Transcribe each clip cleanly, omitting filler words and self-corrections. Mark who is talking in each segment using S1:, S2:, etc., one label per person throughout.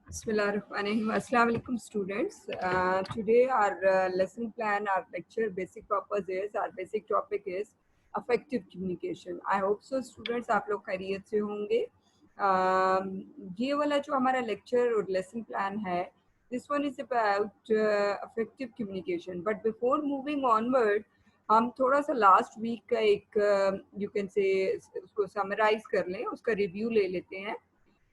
S1: Bismillahirrahmanirrahim. Assalamu alaikum students. Today our lesson plan, our lecture basic purpose is, our basic topic is effective communication. I hope so students आप लोग खैरियत से होंगे. ये वाला जो हमारा lecture और lesson plan है, this one is about effective communication. But before moving onward, हम थोड़ा सा last week का एक you can say उसको summarize कर लें, उसका review ले लेते हैं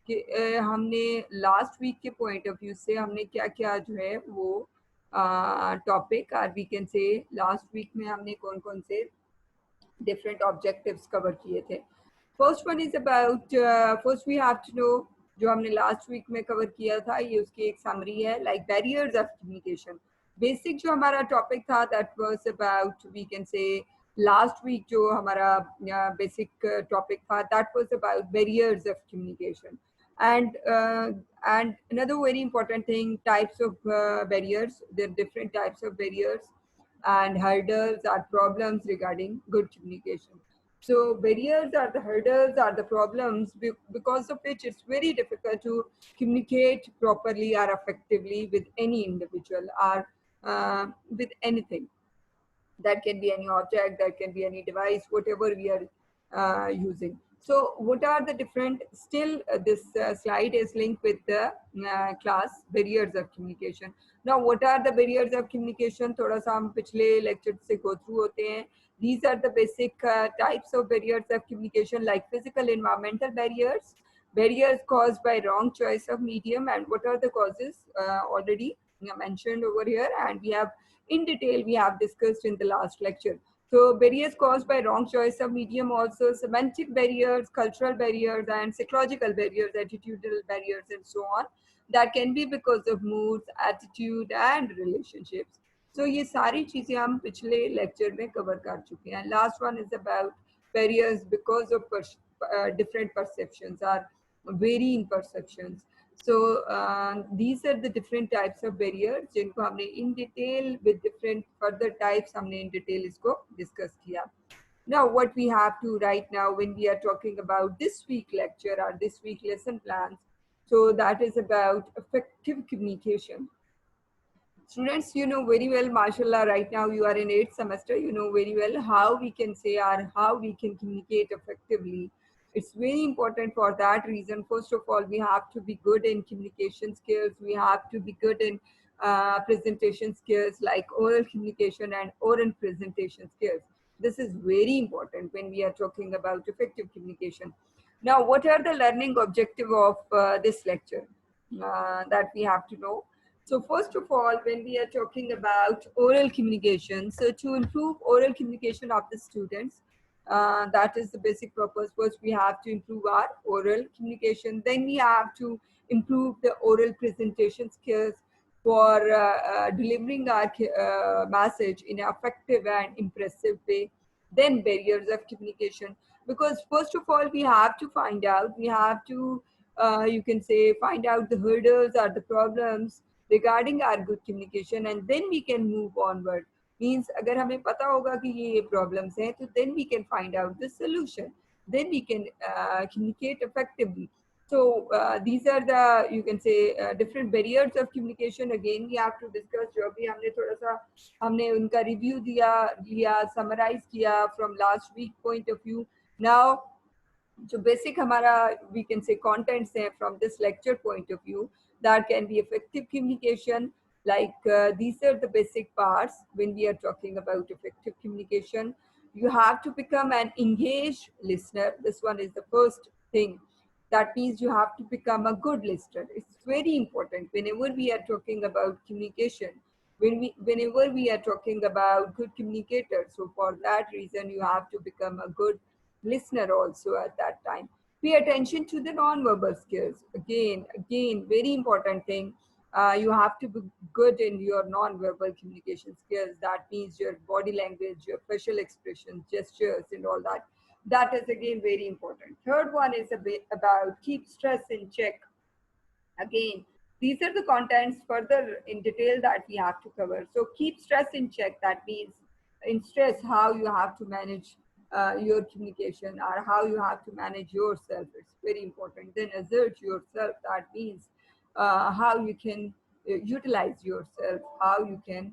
S1: कि हमने लास्ट वीक के पॉइंट ऑफ व्यू से हमने क्या क्या जो है वो टॉपिक और we can say last week में हमने कौन कौन से डिफरेंट ऑब्जेक्टिव्स कवर किए थे. First one is about first we have to know जो हमने लास्ट वीक में कवर किया था ये उसकी एक समरी है like barriers of communication. Basic जो हमारा टॉपिक था that was about we can say last week जो हमारा बेसिक टॉपिक था that was about barriers of communication. And another very important thing, types of barriers. There are different types of barriers and hurdles are problems regarding good communication. So barriers are the hurdles are the problems because of which it's very difficult to communicate properly or effectively with any individual or with anything. That can be any object, that can be any device, whatever we are using. So what are the different, still this slide is linked with the class barriers of communication. Now what are the barriers of communication? थोड़ा सा हम पिछले lecture से go through होते हैं. These are the basic types of barriers of communication like physical environmental barriers, barriers caused by wrong choice of medium, and what are the causes already mentioned over here, and we have in detail we have discussed in the last lecture. So barriers caused by wrong choice of medium, also semantic barriers, cultural barriers, and psychological barriers, attitudinal barriers, and so on. That can be because of moods, attitude, and relationships. So ये सारी चीजें हम पिछले lecture में cover कर चुके हैं. Last one is about barriers because of different perceptions or varying perceptions. So these are the different types of barriers जिनको हमने in detail with different further types हमने in detail इसको discuss किया. Now what we have to right now when we are talking about this week lecture or this week lesson plans, so that is about effective communication. Students, you know very well, mashallah, right now you are in 8th semester, you know very well how we can say or how we can communicate effectively. It's very important for that reason. First of all, we have to be good in communication skills. We have to be good in presentation skills like oral communication and oral presentation skills. This is very important when we are talking about effective communication. Now, what are the learning objective of this lecture that we have to know? So first of all, when we are talking about oral communication, so to improve oral communication of the students, that is the basic purpose. First, we have to improve our oral communication. Then we have to improve the oral presentation skills for delivering our message in an effective and impressive way. Then barriers of communication. Because first of all, we have to find out, we have to, you can say, find out the hurdles or the problems regarding our good communication, and then we can move onward. Means अगर हमें पता होगा कि ये problems हैं, तो then we can find out the solution. Then we can communicate effectively. So these are the, you can say, different barriers of communication. Again, we have to discuss. जो अभी हमने थोड़ा सा हमने उनका review लिया, summarize किया from last week point of view. Now जो basic हमारा we can say contents हैं from this lecture point of view, that can be effective communication. Like these are the basic parts when we are talking about effective communication. You have to become an engaged listener. This one is the first thing. That means you have to become a good listener. It's very important whenever we are talking about communication. Whenever we are talking about good communicators, so for that reason you have to become a good listener also at that time. Pay attention to the non-verbal skills. Again, very important thing. You have to be good in your non-verbal communication skills. That means your body language, your facial expressions, gestures, and all that. That is again very important. Third one is a bit about keep stress in check. Again, these are the contents further in detail that we have to cover. So keep stress in check. That means in stress, how you have to manage your communication or how you have to manage yourself. It's very important. Then assert yourself. That means how you can utilize yourself, how you can